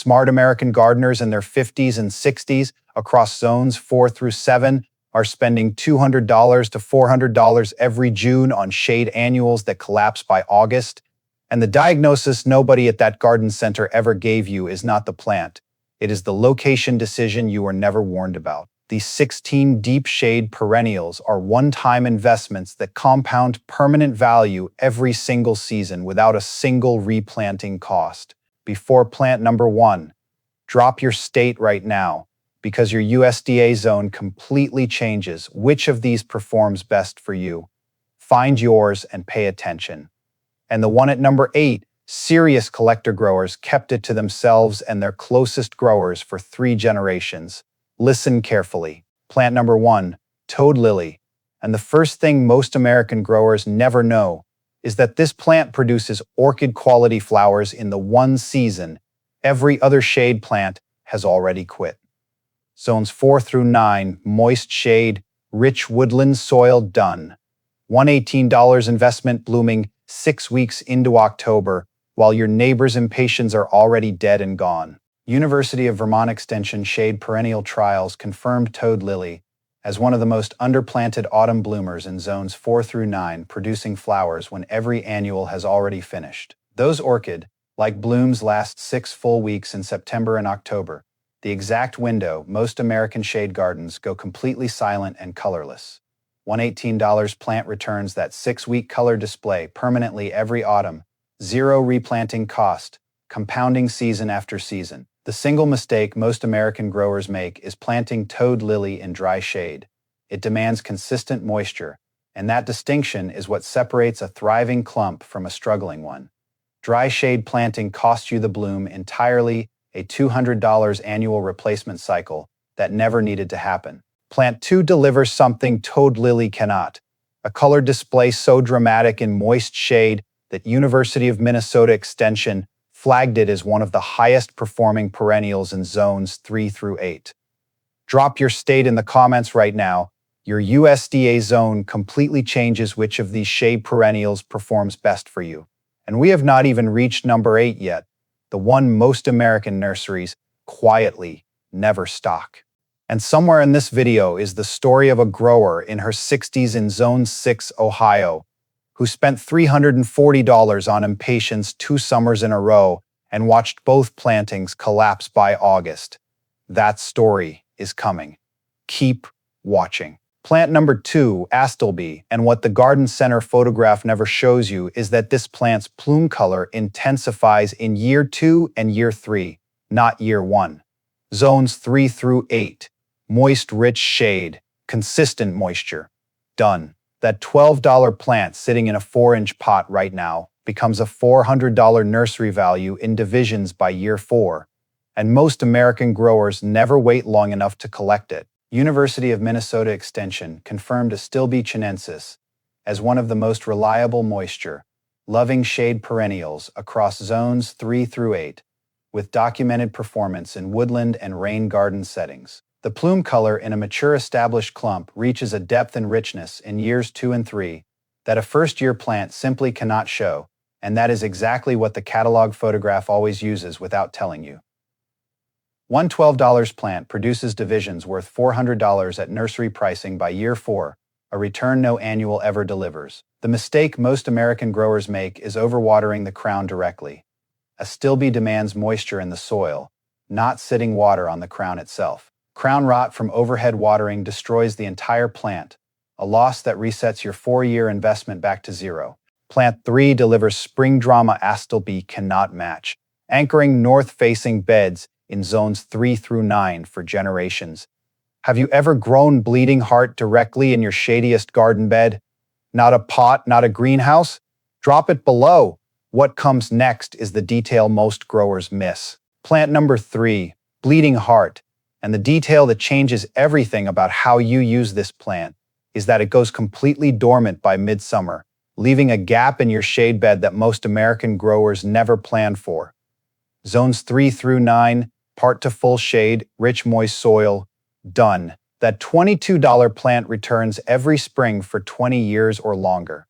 Smart American gardeners in their 50s and 60s across zones 4 through 7 are spending $200 to $400 every June on shade annuals that collapse by August. And the diagnosis nobody at that garden center ever gave you is not the plant. It is the location decision you were never warned about. These 16 deep shade perennials are one-time investments that compound permanent value every single season without a single replanting cost. Before plant number 1, drop your state right now, because your USDA zone completely changes which of these performs best for you. Find yours and pay attention. And the one at number 8, serious collector growers kept it to themselves and their closest growers for 3 generations. Listen carefully. Plant number 1, toad lily. And the first thing most American growers never know is that this plant produces orchid-quality flowers in the one season every other shade plant has already quit. Zones 4 through 9, moist shade, rich woodland soil, done. $118 investment blooming 6 weeks into October, while your neighbor's impatiens are already dead and gone. University of Vermont Extension shade perennial trials confirmed toad lily as one of the most underplanted autumn bloomers in zones 4 through 9, producing flowers when every annual has already finished. Those orchid-like blooms last 6 full weeks in September and October, the exact window most American shade gardens go completely silent and colorless. $118 plant returns that 6-week color display permanently every autumn, zero replanting cost, compounding season after season. The single mistake most American growers make is planting toad lily in dry shade. It demands consistent moisture, and that distinction is what separates a thriving clump from a struggling one. Dry shade planting costs you the bloom entirely, a $200 annual replacement cycle that never needed to happen. Plant 2 delivers something toad lily cannot, a color display so dramatic in moist shade that University of Minnesota Extension flagged it as one of the highest performing perennials in zones 3 through 8. Drop your state in the comments right now. Your USDA zone completely changes which of these shade perennials performs best for you. And we have not even reached number 8 yet, the one most American nurseries quietly never stock. And somewhere in this video is the story of a grower in her 60s in Zone 6, Ohio, who spent $340 on impatiens 2 summers in a row and watched both plantings collapse by August. That story is coming. Keep watching. Plant number 2, Astilbe, and what the garden center photograph never shows you is that this plant's plume color intensifies in year 2 and year 3, not year 1. Zones 3 through 8, moist rich shade, consistent moisture, done. That $12 plant sitting in a 4-inch pot right now becomes a $400 nursery value in divisions by year 4, and most American growers never wait long enough to collect it. University of Minnesota Extension confirmed Astilbe chinensis as one of the most reliable moisture-loving shade perennials across zones 3 through 8, with documented performance in woodland and rain garden settings. The plume color in a mature established clump reaches a depth and richness in years 2 and 3 that a first-year plant simply cannot show, and that is exactly what the catalog photograph always uses without telling you. One $12 plant produces divisions worth $400 at nursery pricing by year 4, a return no annual ever delivers. The mistake most American growers make is overwatering the crown directly. Astilbe demands moisture in the soil, not sitting water on the crown itself. Crown rot from overhead watering destroys the entire plant, a loss that resets your 4-year investment back to zero. Plant 3 delivers spring drama Astilbe cannot match, anchoring north-facing beds in zones 3 through 9 for generations. Have you ever grown bleeding heart directly in your shadiest garden bed? Not a pot, not a greenhouse? Drop it below. What comes next is the detail most growers miss. Plant number 3, bleeding heart. And the detail that changes everything about how you use this plant is that it goes completely dormant by midsummer, leaving a gap in your shade bed that most American growers never plan for. Zones 3 through 9, part to full shade, rich moist soil, done. That $22 plant returns every spring for 20 years or longer,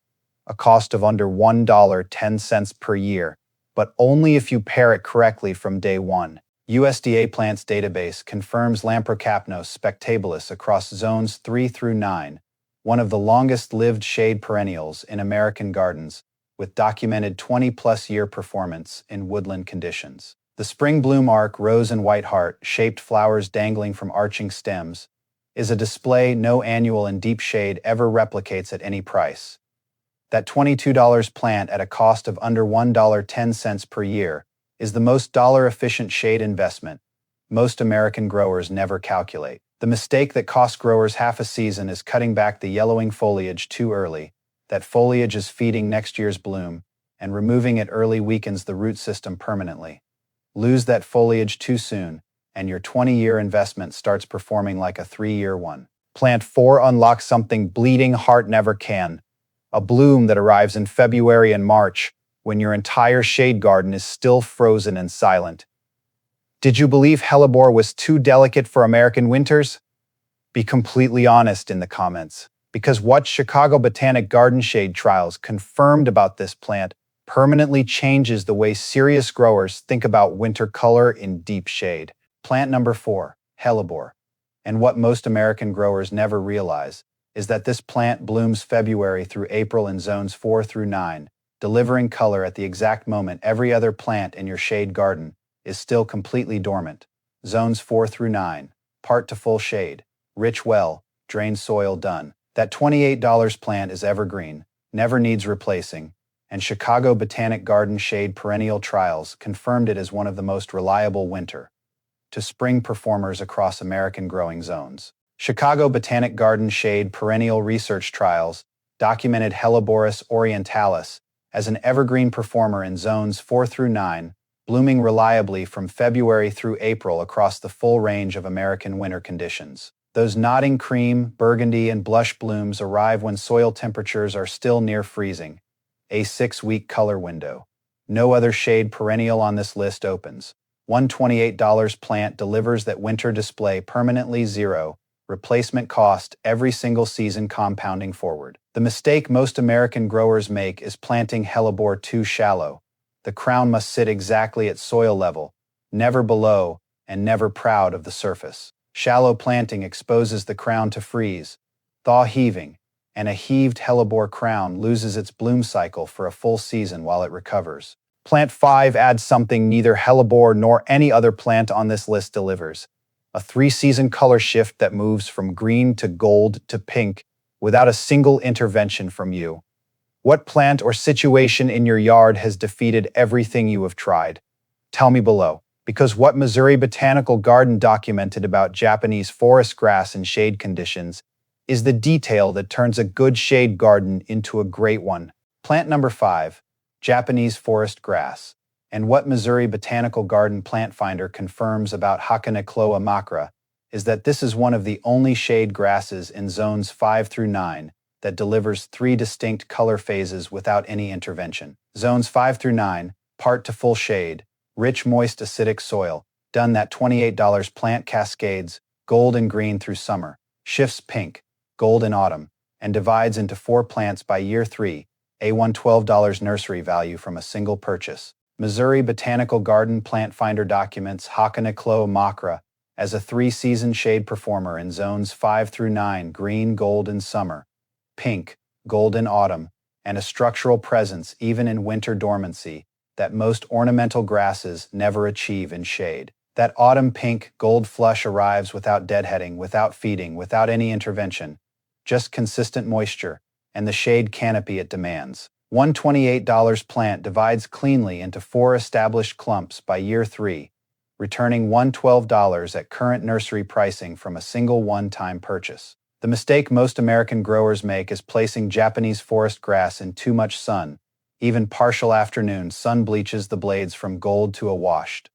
a cost of under $1.10 per year, but only if you pair it correctly from day 1. USDA Plants Database confirms Lamprocapnos spectabilis across zones 3 through 9, one of the longest-lived shade perennials in American gardens, with documented 20-plus year performance in woodland conditions. The spring bloom arc rose and white heart-shaped flowers dangling from arching stems is a display no annual in deep shade ever replicates at any price. That $22 plant at a cost of under $1.10 per year is the most dollar-efficient shade investment most American growers never calculate. The mistake that costs growers half a season is cutting back the yellowing foliage too early. That foliage is feeding next year's bloom, and removing it early weakens the root system permanently. Lose that foliage too soon, and your 20-year investment starts performing like a 3-year one. Plant 4 unlocks something bleeding heart never can. A bloom that arrives in February and March, when your entire shade garden is still frozen and silent. Did you believe hellebore was too delicate for American winters? Be completely honest in the comments, because what Chicago Botanic Garden shade trials confirmed about this plant permanently changes the way serious growers think about winter color in deep shade. Plant number 4, hellebore. And what most American growers never realize is that this plant blooms February through April in zones 4 through 9, delivering color at the exact moment every other plant in your shade garden is still completely dormant. Zones 4 through 9, part to full shade, rich well, drained soil done. That $28 plant is evergreen, never needs replacing, and Chicago Botanic Garden shade perennial trials confirmed it as one of the most reliable winter to spring performers across American growing zones. Chicago Botanic Garden shade perennial research trials documented Helleborus orientalis as an evergreen performer in zones 4 through 9, blooming reliably from February through April across the full range of American winter conditions. Those nodding cream, burgundy, and blush blooms arrive when soil temperatures are still near freezing, a 6-week color window. No other shade perennial on this list opens. $128 plant delivers that winter display permanently zero, replacement cost every single season compounding forward. The mistake most American growers make is planting hellebore too shallow. The crown must sit exactly at soil level, never below and never proud of the surface. Shallow planting exposes the crown to freeze, thaw heaving, and a heaved hellebore crown loses its bloom cycle for a full season while it recovers. Plant 5 adds something neither hellebore nor any other plant on this list delivers. A 3-season color shift that moves from green to gold to pink without a single intervention from you. What plant or situation in your yard has defeated everything you have tried? Tell me below, because what Missouri Botanical Garden documented about Japanese forest grass in shade conditions is the detail that turns a good shade garden into a great one. Plant number 5, Japanese forest grass. And what Missouri Botanical Garden plant finder confirms about Hakanekloa macra is that this is one of the only shade grasses in zones 5 through 9 that delivers 3 distinct color phases without any intervention. Zones 5 through 9, part to full shade, rich moist acidic soil, done that $28 plant cascades, gold and green through summer, shifts pink, gold in autumn, and divides into 4 plants by year 3, a $112 nursery value from a single purchase. Missouri Botanical Garden plant finder documents Hakanekloa macra as a 3-season shade performer in zones 5 through 9, green, gold in summer, pink, gold in autumn, and a structural presence even in winter dormancy that most ornamental grasses never achieve in shade. That autumn pink, gold flush arrives without deadheading, without feeding, without any intervention, just consistent moisture and the shade canopy it demands. $128 plant divides cleanly into 4 established clumps by year 3, returning $112 at current nursery pricing from a single one-time purchase. The mistake most American growers make is placing Japanese forest grass in too much sun. Even partial afternoon sun bleaches the blades from gold to a washed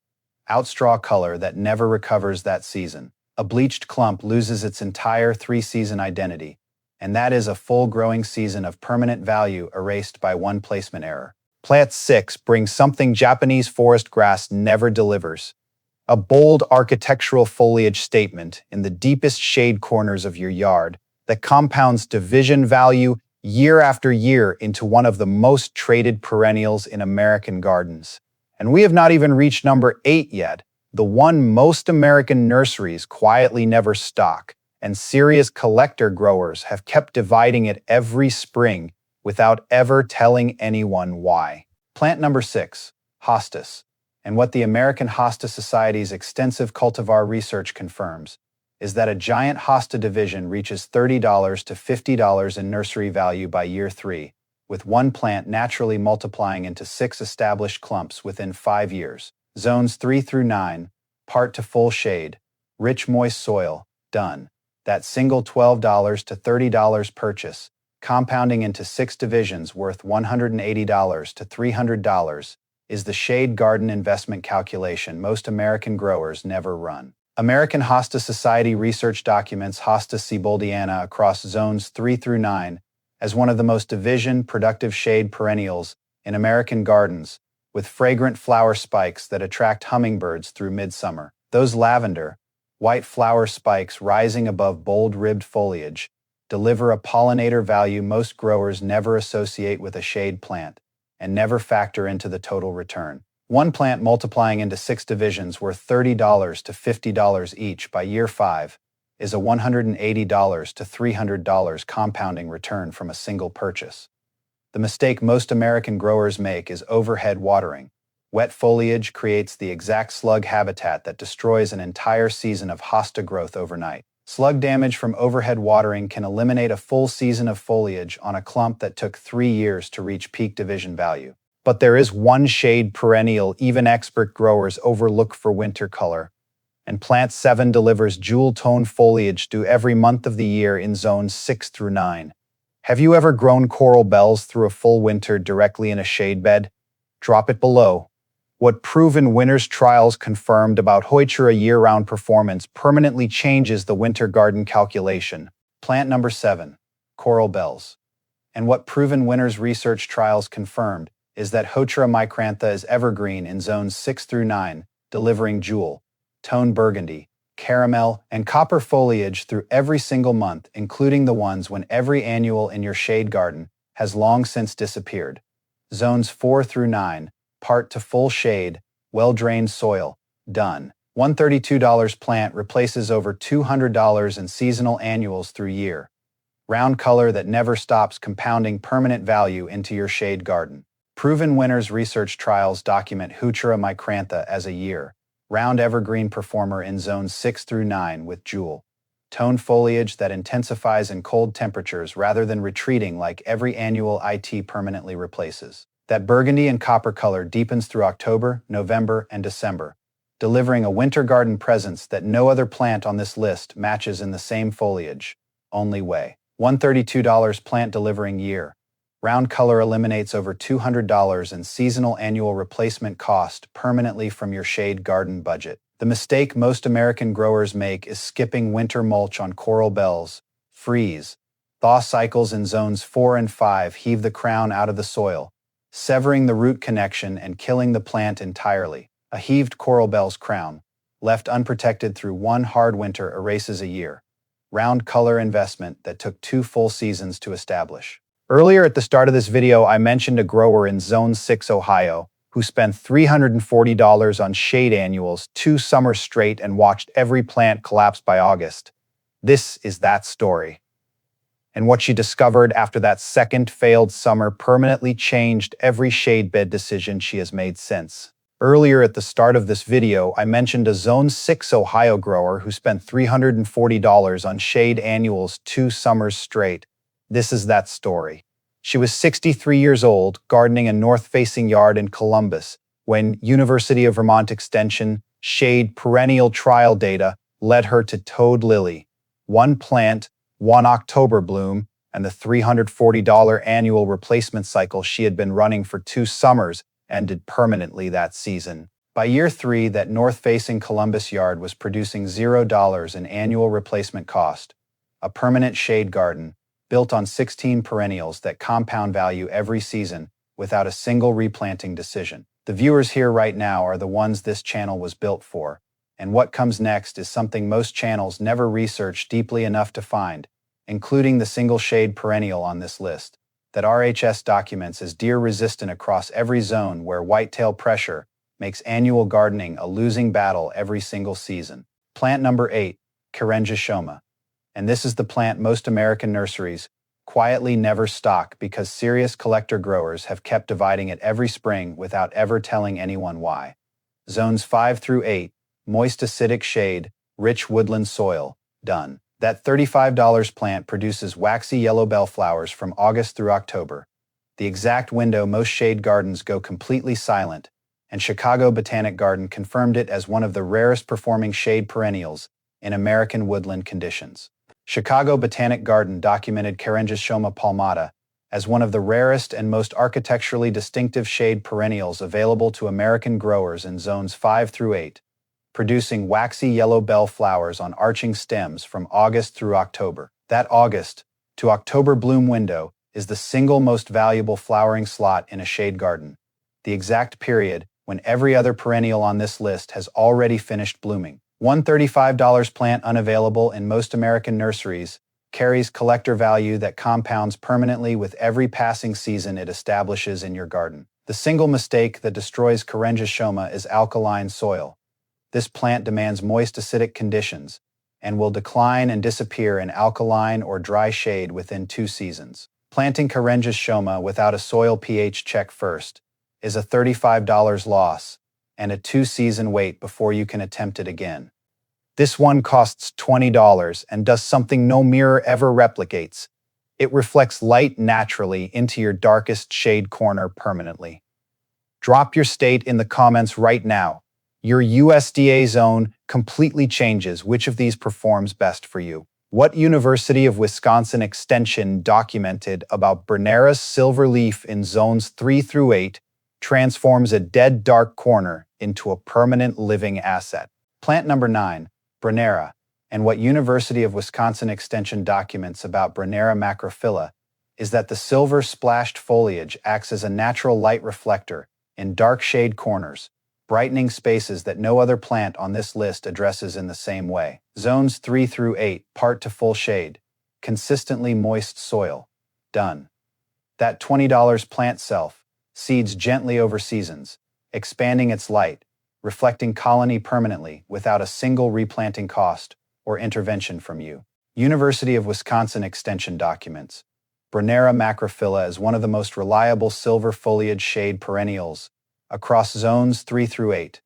out straw color that never recovers that season. A bleached clump loses its entire 3-season identity, and that is a full growing season of permanent value erased by one placement error. Plant 6 brings something Japanese forest grass never delivers. A bold architectural foliage statement in the deepest shade corners of your yard that compounds division value year after year into one of the most traded perennials in American gardens. And we have not even reached number 8 yet, the one most American nurseries quietly never stock, and serious collector growers have kept dividing it every spring without ever telling anyone why. Plant number 6, hostas. And what the American Hosta Society's extensive cultivar research confirms is that a giant hosta division reaches $30 to $50 in nursery value by year 3, with one plant naturally multiplying into 6 established clumps within 5 years. Zones 3 through 9, part to full shade, rich moist soil, done. That single $12 to $30 purchase, compounding into 6 divisions worth $180 to $300, is the shade garden investment calculation most American growers never run. American Hosta Society research documents Hosta sieboldii across zones 3 through 9 as one of the most productive shade perennials in American gardens, with fragrant flower spikes that attract hummingbirds through midsummer. Those lavender, white flower spikes rising above bold-ribbed foliage deliver a pollinator value most growers never associate with a shade plant and never factor into the total return. One plant multiplying into 6 divisions worth $30 to $50 each by year 5 is a $180 to $300 compounding return from a single purchase. The mistake most American growers make is overhead watering. Wet foliage creates the exact slug habitat that destroys an entire season of hosta growth overnight. Slug damage from overhead watering can eliminate a full season of foliage on a clump that took 3 years to reach peak division value. But there is one shade perennial even expert growers overlook for winter color, and Plant 7 delivers jewel-tone foliage due every month of the year in zones 6 through 9. Have you ever grown coral bells through a full winter directly in a shade bed? Drop it below. What proven winners' trials confirmed about Heuchera year-round performance permanently changes the winter garden calculation. Plant number 7, coral bells. And what proven winners' research trials confirmed is that Heuchera micrantha is evergreen in zones 6 through 9, delivering jewel, tone burgundy, caramel, and copper foliage through every single month, including the ones when every annual in your shade garden has long since disappeared. Zones 4 through 9, part to full shade, well-drained soil, done. $132 plant replaces over $200 in seasonal annuals through year. Round color that never stops compounding permanent value into your shade garden. Proven winners research trials document Heuchera micrantha as a year-round evergreen performer in zones 6 through 9 with jewel tone foliage that intensifies in cold temperatures rather than retreating like every annual IT permanently replaces. That burgundy and copper color deepens through October, November, and December, delivering a winter garden presence that no other plant on this list matches in the same foliage, only way. $132 plant delivering year. Round color eliminates over $200 in seasonal annual replacement cost permanently from your shade garden budget. The mistake most American growers make is skipping winter mulch on coral bells. Freeze. Thaw cycles in zones 4 and 5 heave the crown out of the soil, severing the root connection and killing the plant entirely. A heaved coral bell's crown, left unprotected through one hard winter, erases a year. Round color investment that took 2 full seasons to establish. Earlier at the start of this video, I mentioned a grower in Zone 6, Ohio, who spent $340 on shade annuals 2 summers straight and watched every plant collapse by August. This is that story. And what she discovered after that second failed summer permanently changed every shade bed decision she has made since. Earlier at the start of this video, I mentioned a Zone 6 Ohio grower who spent $340 on shade annuals 2 summers straight. This is that story. She was 63 years old, gardening a north-facing yard in Columbus, when University of Vermont Extension shade perennial trial data led her to Toad Lily, 1 plant, 1 October bloom, and the $340 annual replacement cycle she had been running for 2 summers ended permanently that season. By year 3, that north-facing Columbus yard was producing $0 in annual replacement cost, a permanent shade garden, built on 16 perennials that compound value every season without a single replanting decision. The viewers here right now are the ones this channel was built for, and what comes next is something most channels never research deeply enough to find, including the single shade perennial on this list, that RHS documents as deer resistant across every zone where whitetail pressure makes annual gardening a losing battle every single season. Plant number 8, Carengia. And this is the plant most American nurseries quietly never stock because serious collector growers have kept dividing it every spring without ever telling anyone why. Zones 5 through 8, moist acidic shade, rich woodland soil, done. That $35 plant produces waxy yellow bellflowers from August through October, the exact window most shade gardens go completely silent, and Chicago Botanic Garden confirmed it as one of the rarest performing shade perennials in American woodland conditions. Chicago Botanic Garden documented Carengia palmata as one of the rarest and most architecturally distinctive shade perennials available to American growers in zones 5 through 8, producing waxy yellow bell flowers on arching stems from August through October. That August to October bloom window is the single most valuable flowering slot in a shade garden, the exact period when every other perennial on this list has already finished blooming. One $35 plant unavailable in most American nurseries carries collector value that compounds permanently with every passing season it establishes in your garden. The single mistake that destroys Carengia is alkaline soil. This plant demands moist acidic conditions and will decline and disappear in alkaline or dry shade within 2 seasons. Planting Carengia without a soil pH check first is a $35 loss and a 2-season wait before you can attempt it again. This one costs $20 and does something no mirror ever replicates. It reflects light naturally into your darkest shade corner permanently. Drop your state in the comments right now. Your USDA zone completely changes which of these performs best for you. What University of Wisconsin Extension documented about Brunera's silver leaf in zones 3 through 8 transforms a dead dark corner into a permanent living asset. Plant number 9, Brunera, and what University of Wisconsin Extension documents about Brunera macrophylla is that the silver splashed foliage acts as a natural light reflector in dark shade corners, brightening spaces that no other plant on this list addresses in the same way. Zones 3 through 8 part to full shade, consistently moist soil, done. That $20 plant self seeds gently over seasons, expanding its light, reflecting colony permanently without a single replanting cost or intervention from you. University of Wisconsin Extension documents Brunera macrophylla is one of the most reliable silver foliage shade perennials across zones 3 through 8,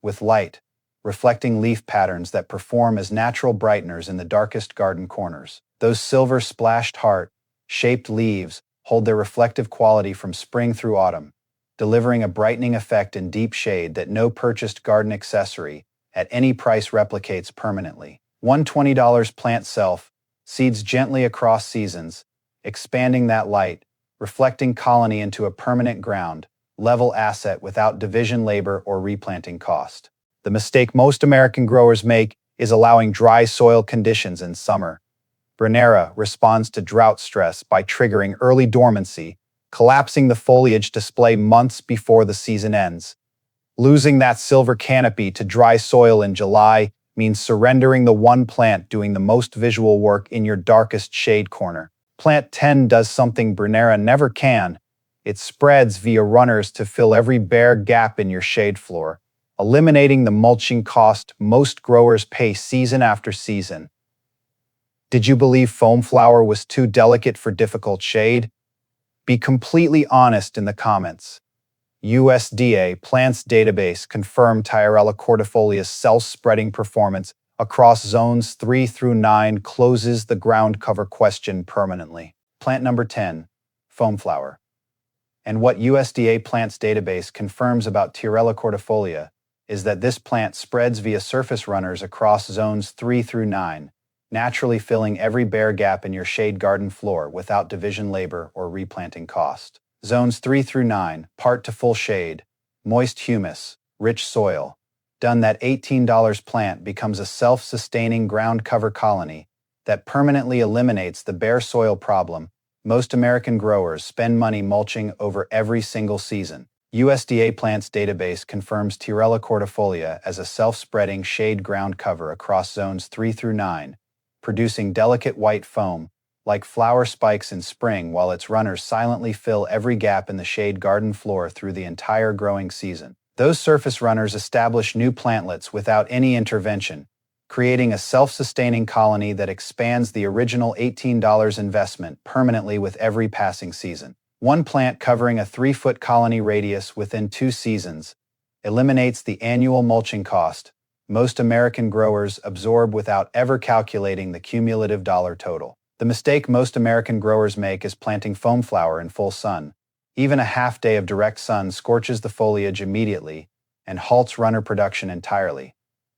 with light, reflecting leaf patterns that perform as natural brighteners in the darkest garden corners. Those silver splashed heart-shaped leaves hold their reflective quality from spring through autumn, delivering a brightening effect in deep shade that no purchased garden accessory at any price replicates permanently. One $20 plant self seeds gently across seasons, expanding that light, reflecting colony into a permanent ground-level asset without division labor or replanting cost. The mistake most American growers make is allowing dry soil conditions in summer. Brunera responds to drought stress by triggering early dormancy, collapsing the foliage display months before the season ends. Losing that silver canopy to dry soil in July means surrendering the one plant doing the most visual work in your darkest shade corner. Plant 10 does something Brunera never can. It spreads via runners to fill every bare gap in your shade floor, eliminating the mulching cost most growers pay season after season. Did you believe foam flower was too delicate for difficult shade? Be completely honest in the comments. USDA Plants Database confirmed Tyrella cordifolia's self-spreading performance across zones 3 through 9 closes the ground cover question permanently. Plant number 10, foam flower. And what USDA Plants Database confirms about Tyrella cordifolia is that this plant spreads via surface runners across zones 3 through 9, naturally filling every bare gap in your shade garden floor without division labor or replanting cost. Zones 3 through 9 part to full shade, moist humus, rich soil. Done, that $18 plant becomes a self-sustaining ground cover colony that permanently eliminates the bare soil problem most American growers spend money mulching over every single season. USDA Plants Database confirms Tyrella cordifolia as a self-spreading shade ground cover across zones 3 through 9, producing delicate white foam like flower spikes in spring while its runners silently fill every gap in the shade garden floor through the entire growing season. Those surface runners establish new plantlets without any intervention, creating a self-sustaining colony that expands the original $18 investment permanently with every passing season. One plant covering a 3-foot colony radius within 2 seasons eliminates the annual mulching cost most American growers absorb without ever calculating the cumulative dollar total. The mistake most American growers make is planting foam flower in full sun. Even a half day of direct sun scorches the foliage immediately and halts runner production entirely.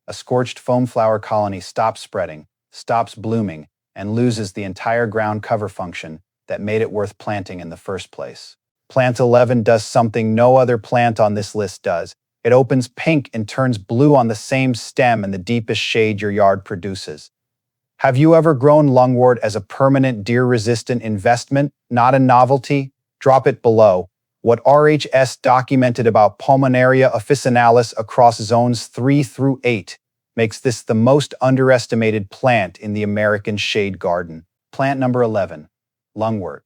A scorched foam flower colony stops spreading, stops blooming, and loses the entire ground cover function that made it worth planting in the first place. Plant 11 does something no other plant on this list does. It opens pink and turns blue on the same stem in the deepest shade your yard produces. Have you ever grown lungwort as a permanent deer-resistant investment, not a novelty? Drop it below. What RHS documented about Pulmonaria officinalis across zones 3 through 8 makes this the most underestimated plant in the American shade garden. Plant number 11, lungwort.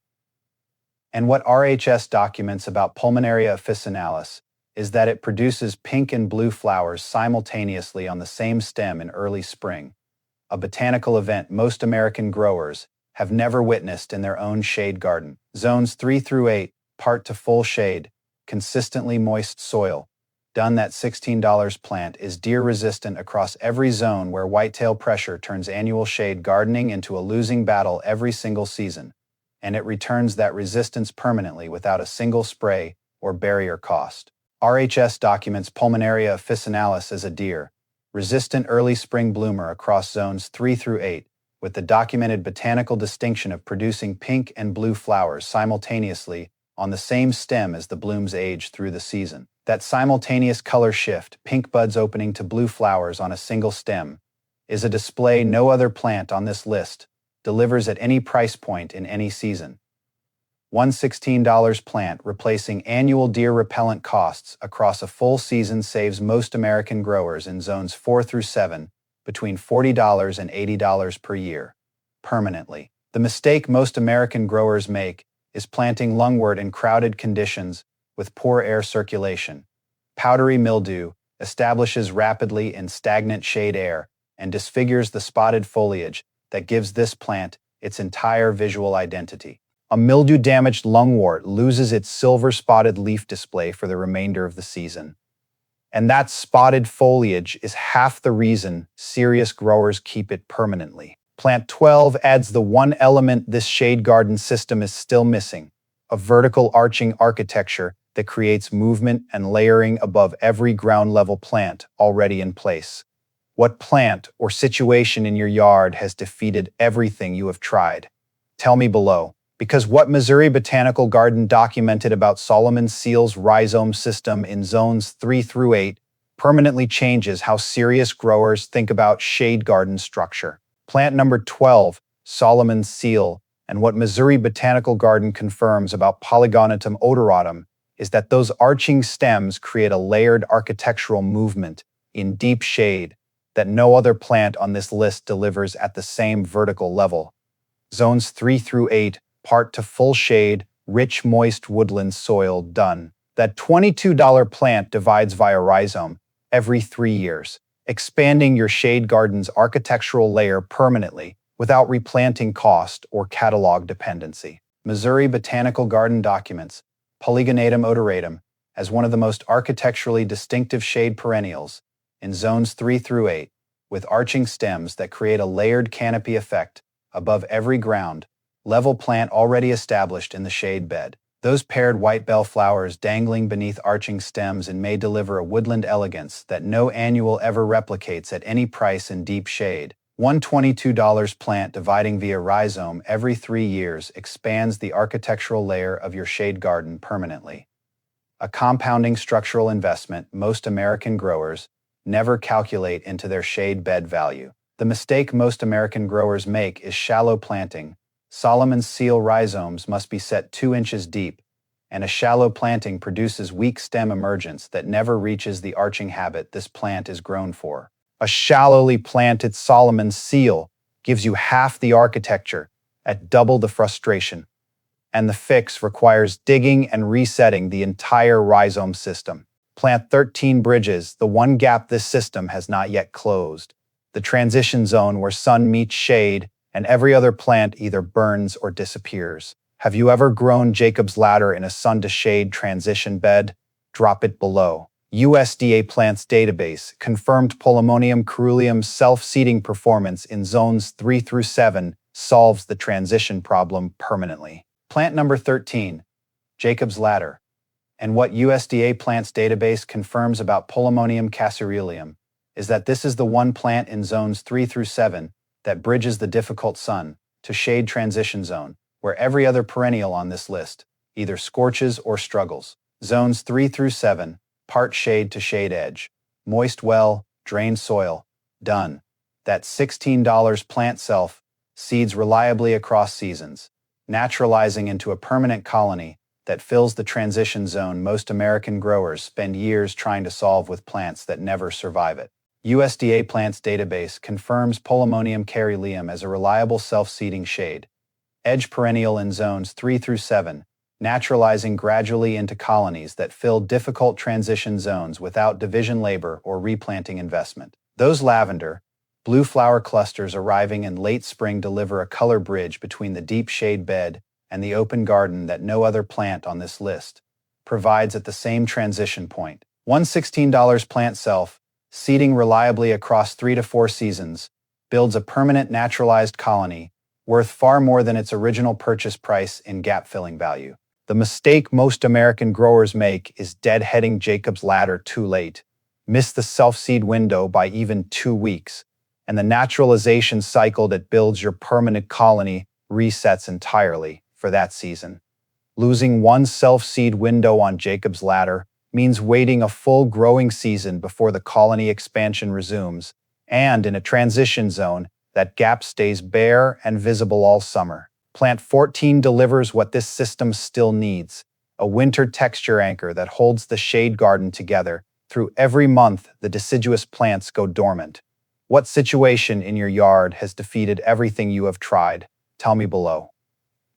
And what RHS documents about Pulmonaria officinalis is that it produces pink and blue flowers simultaneously on the same stem in early spring, a botanical event most American growers have never witnessed in their own shade garden. Zones 3 through 8, part to full shade, consistently moist soil. Done that $16 plant is deer-resistant across every zone where whitetail pressure turns annual shade gardening into a losing battle every single season, and it returns that resistance permanently without a single spray or barrier cost. RHS documents Pulmonaria officinalis as a deer-resistant early spring bloomer across zones 3 through 8, with the documented botanical distinction of producing pink and blue flowers simultaneously on the same stem as the blooms age through the season. That simultaneous color shift, pink buds opening to blue flowers on a single stem, is a display no other plant on this list delivers at any price point in any season. One $16 plant replacing annual deer repellent costs across a full season saves most American growers in zones 4 through 7 between $40 and $80 per year, permanently. The mistake most American growers make is planting lungwort in crowded conditions with poor air circulation. Powdery mildew establishes rapidly in stagnant shade air and disfigures the spotted foliage that gives this plant its entire visual identity. A mildew-damaged lungwort loses its silver-spotted leaf display for the remainder of the season. And that spotted foliage is half the reason serious growers keep it permanently. Plant 12 adds the one element this shade garden system is still missing, a vertical arching architecture that creates movement and layering above every ground-level plant already in place. What plant or situation in your yard has defeated everything you have tried? Tell me below. Because what Missouri Botanical Garden documented about Solomon Seal's rhizome system in zones 3 through 8 permanently changes how serious growers think about shade garden structure. Plant number 12, Solomon Seal, and what Missouri Botanical Garden confirms about Polygonitum odoratum is that those arching stems create a layered architectural movement in deep shade that no other plant on this list delivers at the same vertical level. Zones 3 through 8 part to full shade, rich, moist woodland soil done. That $22 plant divides via rhizome every 3 years, expanding your shade garden's architectural layer permanently without replanting cost or catalog dependency. Missouri Botanical Garden documents Polygonatum odoratum as one of the most architecturally distinctive shade perennials in zones 3 through 8, with arching stems that create a layered canopy effect above every ground level plant already established in the shade bed. Those paired white bell flowers dangling beneath arching stems and may deliver a woodland elegance that no annual ever replicates at any price in deep shade. One $22 plant dividing via rhizome every 3 years expands the architectural layer of your shade garden permanently. A compounding structural investment most American growers never calculate into their shade bed value. The mistake most American growers make is shallow planting. Solomon Seal rhizomes must be set 2 inches deep, and a shallow planting produces weak stem emergence that never reaches the arching habit this plant is grown for. A shallowly planted Solomon Seal gives you half the architecture at double the frustration, and the fix requires digging and resetting the entire rhizome system. Plant 13 bridges, the one gap this system has not yet closed. The transition zone where sun meets shade, and every other plant either burns or disappears. Have you ever grown Jacob's ladder in a sun-to-shade transition bed? Drop it below. USDA Plants Database confirmed Polemonium caerulleum's self-seeding performance in zones 3 through 7 solves the transition problem permanently. Plant number 13, Jacob's ladder. And what USDA Plants Database confirms about Polemonium caerulleum is that this is the one plant in zones 3 through 7 that bridges the difficult sun to shade transition zone, where every other perennial on this list either scorches or struggles. Zones 3 through 7, part shade to shade edge, moist well, drained soil, done. That $16 plant self seeds reliably across seasons, naturalizing into a permanent colony that fills the transition zone most American growers spend years trying to solve with plants that never survive it. USDA Plants Database confirms Polemonium caerulleum as a reliable self-seeding shade, edge perennial in zones 3 through 7, naturalizing gradually into colonies that fill difficult transition zones without division labor or replanting investment. Those lavender, blue flower clusters arriving in late spring deliver a color bridge between the deep shade bed and the open garden that no other plant on this list provides at the same transition point. $116 plant self, seeding reliably across 3 to 4 seasons, builds a permanent naturalized colony worth far more than its original purchase price in gap-filling value. The mistake most American growers make is deadheading Jacob's ladder too late, miss the self-seed window by even 2 weeks, and the naturalization cycle that builds your permanent colony resets entirely for that season. Losing one self-seed window on Jacob's ladder means waiting a full growing season before the colony expansion resumes, and in a transition zone, that gap stays bare and visible all summer. Plant 14 delivers what this system still needs, a winter texture anchor that holds the shade garden together through every month the deciduous plants go dormant. What situation in your yard has defeated everything you have tried? Tell me below.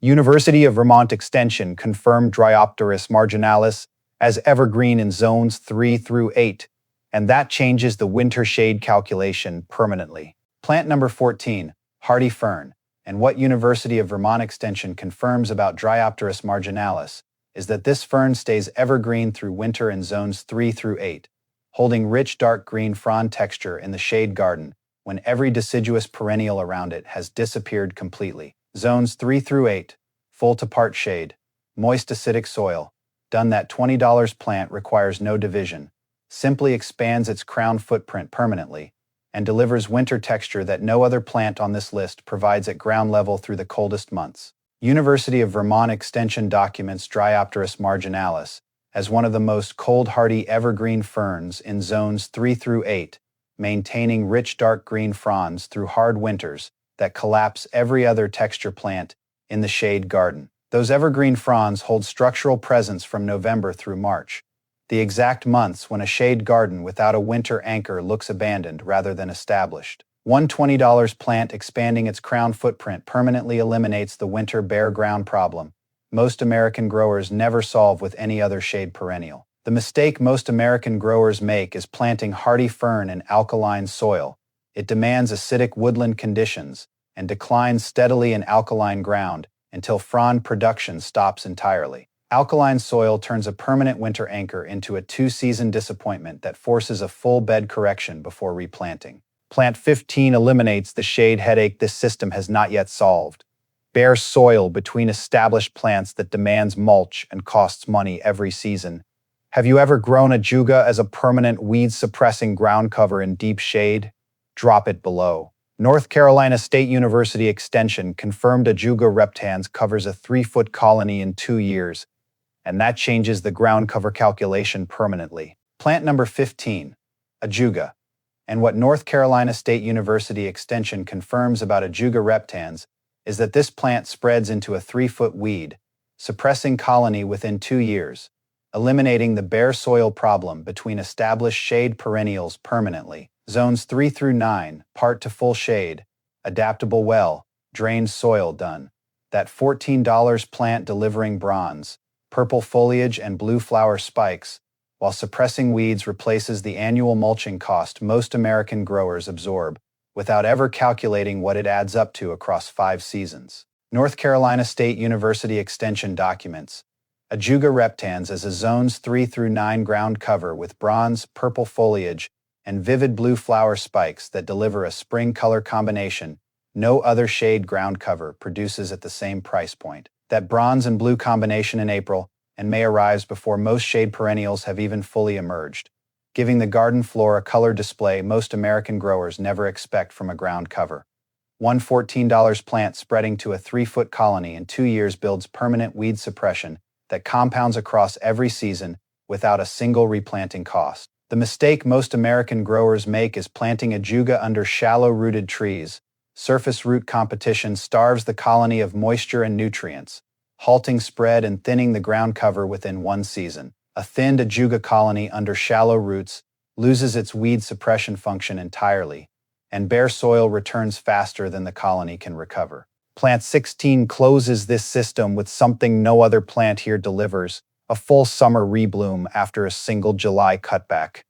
University of Vermont Extension confirmed Dryopteris marginalis as evergreen in zones 3 through 8, and that changes the winter shade calculation permanently. Plant number 14, hardy fern, and what University of Vermont Extension confirms about Dryopteris marginalis is that this fern stays evergreen through winter in zones 3 through 8, holding rich dark green frond texture in the shade garden when every deciduous perennial around it has disappeared completely. Zones 3 through 8, full to part shade, moist acidic soil, done. That $20 plant requires no division, simply expands its crown footprint permanently, and delivers winter texture that no other plant on this list provides at ground level through the coldest months. University of Vermont Extension documents Dryopteris marginalis as one of the most cold-hardy evergreen ferns in zones 3 through 8, maintaining rich dark green fronds through hard winters that collapse every other texture plant in the shade garden. Those evergreen fronds hold structural presence from November through March, the exact months when a shade garden without a winter anchor looks abandoned rather than established. One $20 plant expanding its crown footprint permanently eliminates the winter bare ground problem most American growers never solve with any other shade perennial. The mistake most American growers make is planting hardy fern in alkaline soil. It demands acidic woodland conditions and declines steadily in alkaline ground until frond production stops entirely. Alkaline soil turns a permanent winter anchor into a 2-season disappointment that forces a full bed correction before replanting. Plant 15 eliminates the shade headache this system has not yet solved. Bare soil between established plants that demands mulch and costs money every season. Have you ever grown ajuga as a permanent weed-suppressing ground cover in deep shade? Drop it below. North Carolina State University Extension confirmed ajuga reptans covers a 3-foot colony in 2 years, and that changes the ground cover calculation permanently. Plant number 15, ajuga. And what North Carolina State University Extension confirms about ajuga reptans is that this plant spreads into a 3-foot weed, suppressing colony within 2 years, eliminating the bare soil problem between established shade perennials permanently. Zones 3 through 9, part to full shade, adaptable well, drained soil done. That $14 plant delivering bronze, purple foliage and blue flower spikes, while suppressing weeds replaces the annual mulching cost most American growers absorb, without ever calculating what it adds up to across 5 seasons. North Carolina State University Extension documents Ajuga reptans as a zones 3 through 9 ground cover with bronze, purple foliage, and vivid blue flower spikes that deliver a spring color combination no other shade ground cover produces at the same price point. That bronze and blue combination in April and May arrives before most shade perennials have even fully emerged, giving the garden floor a color display most American growers never expect from a ground cover. One $14 plant spreading to a 3-foot colony in 2 years builds permanent weed suppression that compounds across every season without a single replanting cost. The mistake most American growers make is planting ajuga under shallow-rooted trees. Surface root competition starves the colony of moisture and nutrients, halting spread and thinning the ground cover within 1 season. A thinned ajuga colony under shallow roots loses its weed suppression function entirely, and bare soil returns faster than the colony can recover. Plant 16 closes this system with something no other plant here delivers, a full summer rebloom after a single July cutback.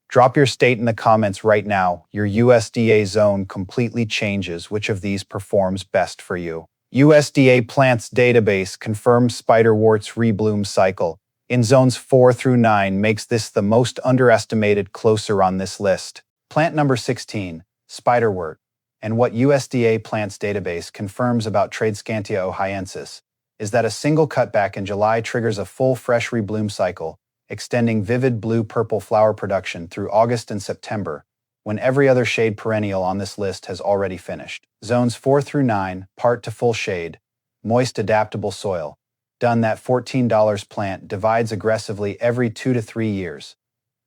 Drop your state in the comments right now. Your USDA zone completely changes which of these performs best for you. USDA Plants Database confirms spiderwort's rebloom cycle in zones 4 through 9 makes this the most underestimated closer on this list. Plant number 16, spiderwort, and what USDA Plants Database confirms about Tradescantia ohiensis is that a single cutback in July triggers a full fresh rebloom cycle, extending vivid blue-purple flower production through August and September, when every other shade perennial on this list has already finished. Zones 4 through 9, part to full shade, moist adaptable soil. Done that $14 plant divides aggressively every 2 to 3 years,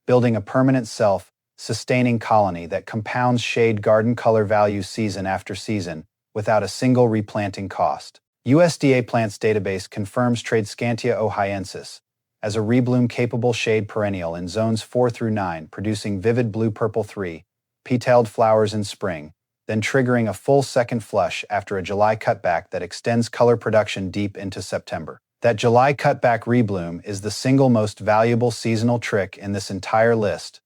building a permanent self-sustaining colony that compounds shade garden color value season after season without a single replanting cost. USDA Plants Database confirms Tradescantia ohiensis as a rebloom-capable shade perennial in zones 4 through 9, producing vivid blue-purple 3-petaled flowers in spring, then triggering a full second flush after a July cutback that extends color production deep into September. That July cutback rebloom is the single most valuable seasonal trick in this entire list,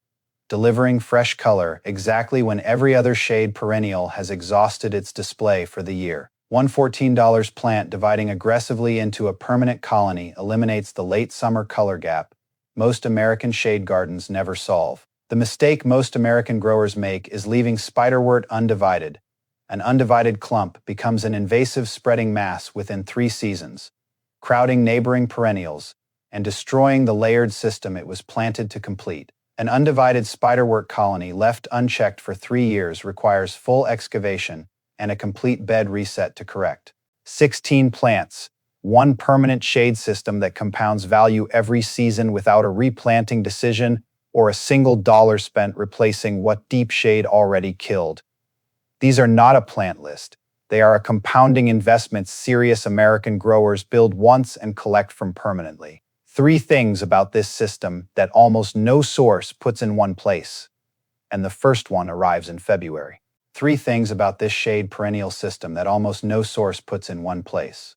delivering fresh color exactly when every other shade perennial has exhausted its display for the year. One $14 plant dividing aggressively into a permanent colony eliminates the late summer color gap most American shade gardens never solve. The mistake most American growers make is leaving spiderwort undivided. An undivided clump becomes an invasive spreading mass within 3 seasons, crowding neighboring perennials and destroying the layered system it was planted to complete. An undivided spiderwort colony left unchecked for 3 years requires full excavation and a complete bed reset to correct. 16 plants, one permanent shade system that compounds value every season without a replanting decision or a single dollar spent replacing what deep shade already killed. These are not a plant list. They are a compounding investment serious American growers build once and collect from permanently. 3 things about this system that almost no source puts in one place, and the first one arrives in February. 3 things about this shade perennial system that almost no source puts in one place.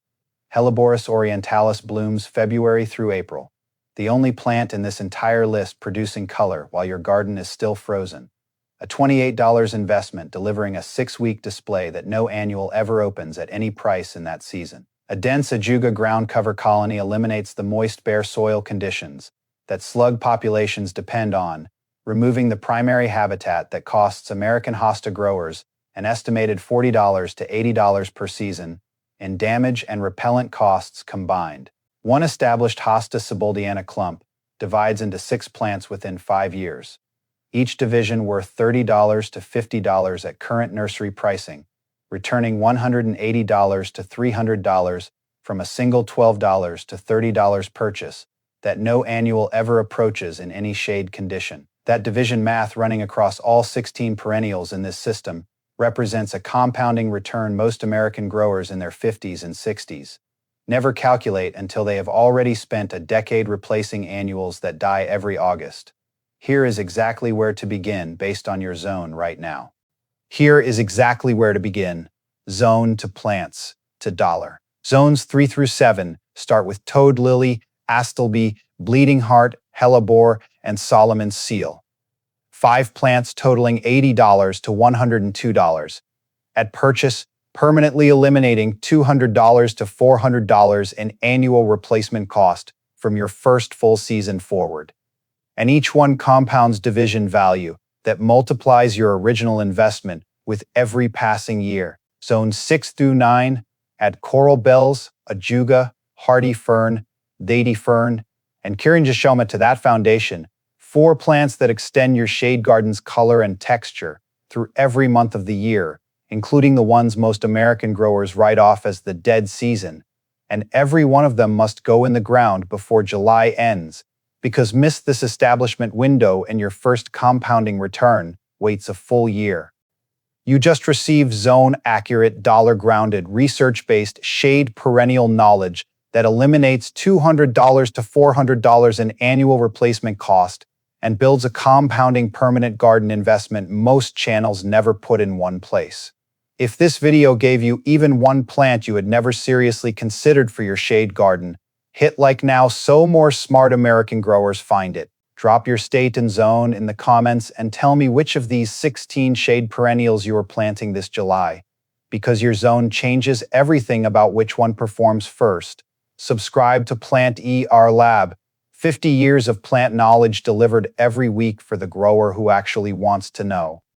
Helleborus orientalis blooms February through April, the only plant in this entire list producing color while your garden is still frozen. A $28 investment delivering a 6-week display that no annual ever opens at any price in that season. A dense ajuga ground cover colony eliminates the moist bare soil conditions that slug populations depend on, removing the primary habitat that costs American hosta growers an estimated $40 to $80 per season in damage and repellent costs combined. One established hosta siboldiana clump divides into 6 plants within 5 years, each division worth $30 to $50 at current nursery pricing, returning $180 to $300 from a single $12 to $30 purchase that no annual ever approaches in any shade condition. That division math running across all 16 perennials in this system represents a compounding return most American growers in their 50s and 60s never calculate until they have already spent a decade replacing annuals that die every August. Here is exactly where to begin based on your zone right now. Here is exactly where to begin. Zone to plants to dollar. Zones 3 through 7 start with toad lily, astilbe, bleeding heart, hellebore, and Solomon's seal. 5 plants totaling $80 to $102. At purchase, permanently eliminating $200 to $400 in annual replacement cost from your first full season forward. And each one compounds division value that multiplies your original investment with every passing year. Zones 6 through 9 add coral bells, ajuga, hardy fern, dady fern, and kirinjashoma to that foundation. 4 plants that extend your shade garden's color and texture through every month of the year, including the ones most American growers write off as the dead season. And every one of them must go in the ground before July ends, because miss this establishment window and your first compounding return waits a full year. You just received zone-accurate, dollar-grounded, research-based shade perennial knowledge that eliminates $200 to $400 in annual replacement cost and builds a compounding permanent garden investment most channels never put in one place. If this video gave you even one plant you had never seriously considered for your shade garden, hit like now so more smart American growers find it. Drop your state and zone in the comments and tell me which of these 16 shade perennials you are planting this July, because your zone changes everything about which one performs first. Subscribe to Plant Lab, 50 years of plant knowledge delivered every week for the grower who actually wants to know.